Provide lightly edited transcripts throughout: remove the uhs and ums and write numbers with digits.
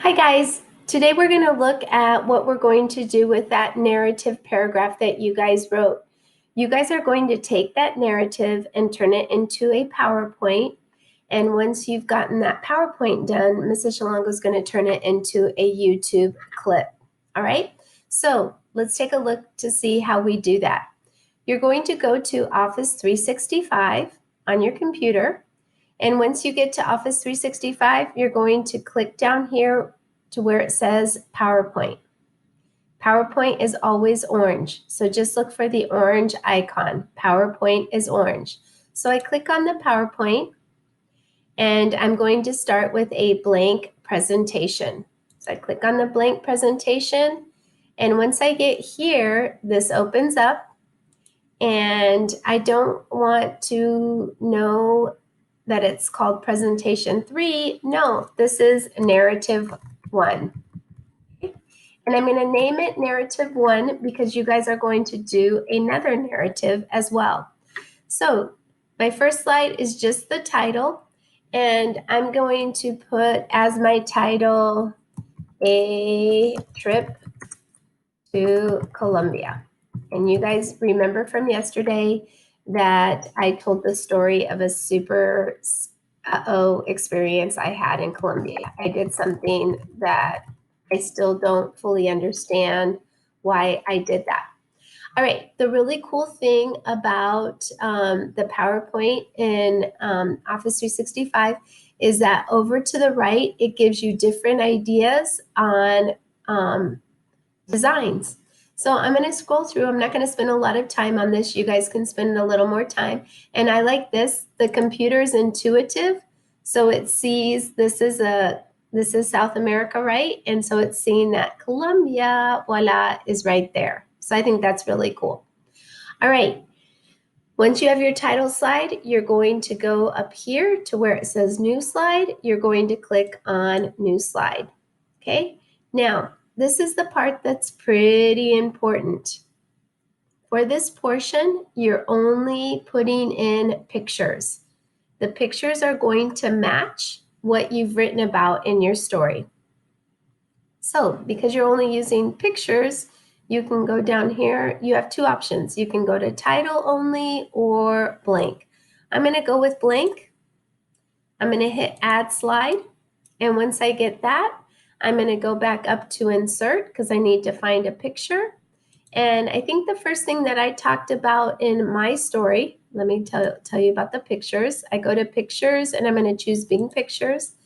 Hi guys, today we're going to look at what we're going to do with that narrative paragraph that you guys wrote. You guys are going to take that narrative and turn it into a PowerPoint. And once you've gotten that PowerPoint done, Mrs. Shalongo is going to turn it into a YouTube clip. All right, so let's take a look to see how we do that. You're going to go to Office 365 on your computer. And once you get to Office 365, you're going to click down here to where it says PowerPoint. PowerPoint is always orange, so just look for the orange icon. PowerPoint is orange. So I click on the PowerPoint, and I'm going to start with a blank presentation. So I click on the blank presentation, and once I get here, this opens up, and I don't want to know that it's called presentation 3. No, this is narrative 1. And I'm going to name it narrative 1 because you guys are going to do another narrative as well. So my first slide is just the title, and I'm going to put as my title, A Trip to Colombia. And you guys remember from yesterday that I told the story of a super experience I had in Colombia. I did something that I still don't fully understand why I did that. All right, the really cool thing about the PowerPoint in Office 365 is that over to the right, it gives you different ideas on designs. So I'm going to scroll through. I'm not going to spend a lot of time on this. You guys can spend a little more time. And I like this. The computer is intuitive. So it sees this is South America, right? And so it's seeing that Colombia, voila, is right there. So I think that's really cool. All right. Once you have your title slide, you're going to go up here to where it says New Slide. You're going to click on New Slide. Okay. Now, this is the part that's pretty important. For this portion, you're only putting in pictures. The pictures are going to match what you've written about in your story. So, because you're only using pictures, you can go down here. You have two options. You can go to title only or blank. I'm going to go with blank. I'm going to hit Add Slide. And once I get that, I'm going to go back up to Insert because I need to find a picture. And I think the first thing that I talked about in my story, let me tell you about the pictures. I go to Pictures, and I'm going to choose Bing Pictures.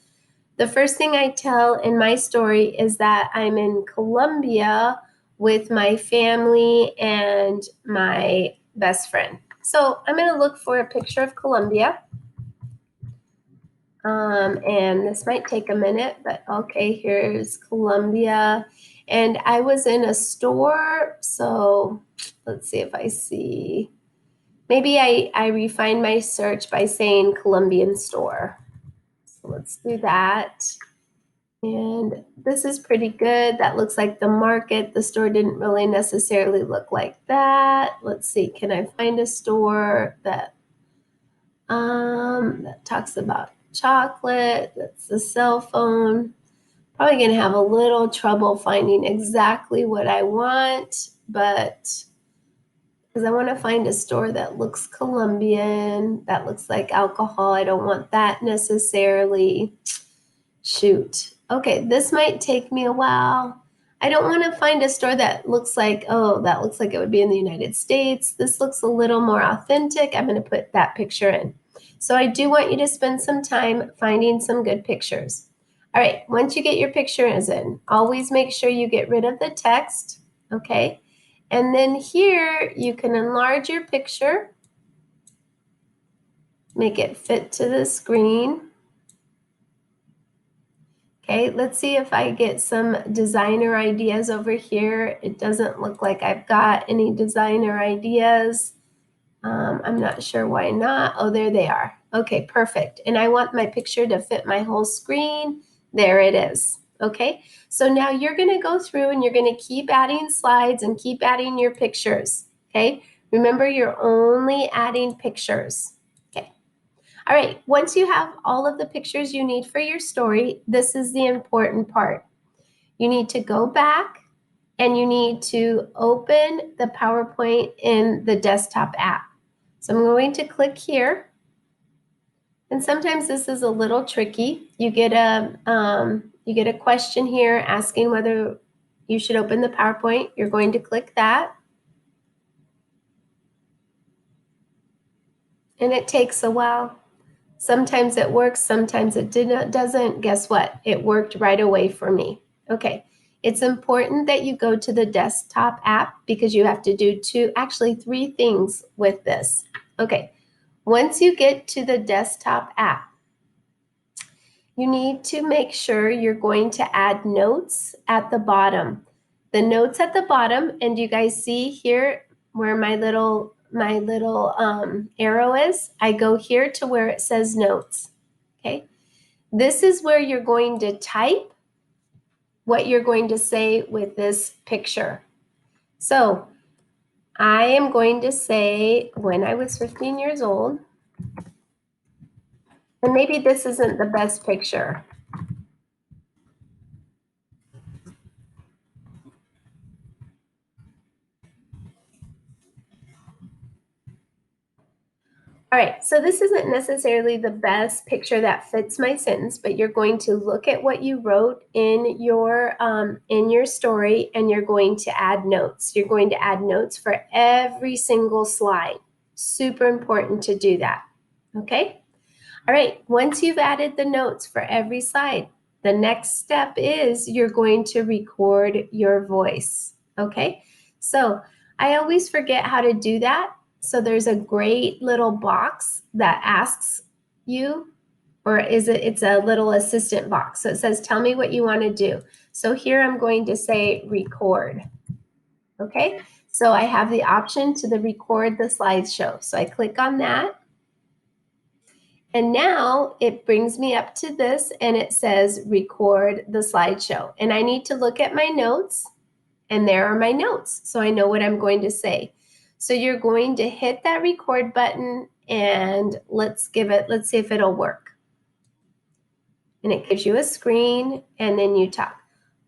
The first thing I tell in my story is that I'm in Colombia with my family and my best friend. So I'm going to look for a picture of Colombia. And this might take a minute, but okay, here's Colombia. And I was in a store, so let's see if I see. Maybe I refine my search by saying Colombian store. So let's do that. And this is pretty good. That looks like the market. The store didn't really necessarily look like that. Let's see, can I find a store that talks about chocolate? That's the cell phone. Probably going to have a little trouble finding exactly what I want, but because I want to find a store that looks Colombian, that looks like alcohol. I don't want that necessarily. Shoot. Okay, this might take me a while. I don't want to find a store that looks like, oh, that looks like it would be in the United States. This looks a little more authentic. I'm going to put that picture in. So I do want you to spend some time finding some good pictures. All right, once you get your pictures in, always make sure you get rid of the text, okay? And then here you can enlarge your picture, make it fit to the screen. Okay, let's see if I get some designer ideas over here. It doesn't look like I've got any designer ideas. I'm not sure why not. Oh, there they are. Okay, perfect. And I want my picture to fit my whole screen. There it is. Okay, so now you're going to go through and you're going to keep adding slides and keep adding your pictures. Okay, remember you're only adding pictures. Okay. All right, once you have all of the pictures you need for your story, this is the important part. You need to go back and you need to open the PowerPoint in the desktop app. So I'm going to click here. And sometimes this is a little tricky. You get a question here asking whether you should open the PowerPoint. You're going to click that. And it takes a while. Sometimes it works, sometimes it doesn't. Guess what? It worked right away for me. Okay, it's important that you go to the desktop app because you have to do actually three things with this. Okay, once you get to the desktop app, you need to make sure you're going to add notes at the bottom. The notes at the bottom, and you guys see here where my little arrow is, I go here to where it says notes. Okay, this is where you're going to type what you're going to say with this picture. So I am going to say when I was 15 years old, and maybe this isn't the best picture. All right, so this isn't necessarily the best picture that fits my sentence, but you're going to look at what you wrote in your story, and you're going to add notes. You're going to add notes for every single slide. Super important to do that, okay? All right, once you've added the notes for every slide, the next step is you're going to record your voice, okay? So I always forget how to do that. So there's a great little box that asks you, or it's a little assistant box. So it says, tell me what you want to do. So here I'm going to say record, okay? So I have the option to record the slideshow. So I click on that. And now it brings me up to this and it says record the slideshow. And I need to look at my notes, and there are my notes. So I know what I'm going to say. So you're going to hit that record button and let's see if it'll work. And it gives you a screen and then you talk.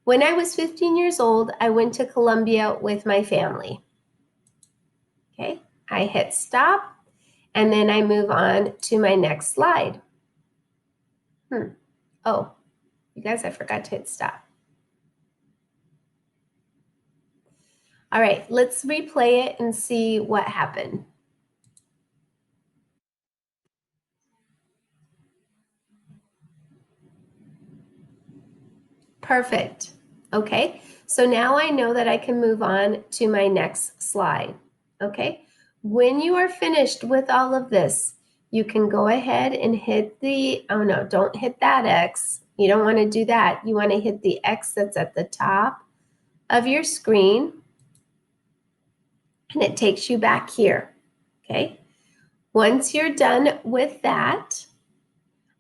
When I was 15 years old, I went to Colombia with my family. Okay, I hit stop. And then I move on to my next slide. Oh, you guys, I forgot to hit stop. All right, let's replay it and see what happened. Perfect. Okay, so now I know that I can move on to my next slide. Okay, when you are finished with all of this, you can go ahead and hit oh no, don't hit that X. You don't want to do that. You want to hit the X that's at the top of your screen, and it takes you back here. Okay, once you're done with that,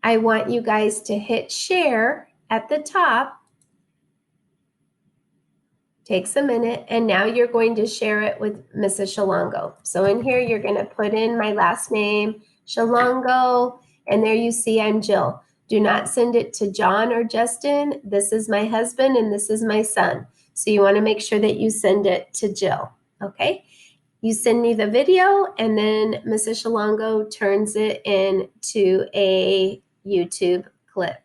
I want you guys to hit share at the top. Takes a minute, and now you're going to share it with Mrs. Shalongo. So in here, you're going to put in my last name, Shalongo, and there you see I'm Jill. Do not send it to John or Justin. This is my husband, and this is my son. So you want to make sure that you send it to Jill, okay? You send me the video, and then Mrs. Shalongo turns it into a YouTube clip,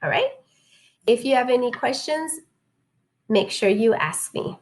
all right? If you have any questions, make sure you ask me.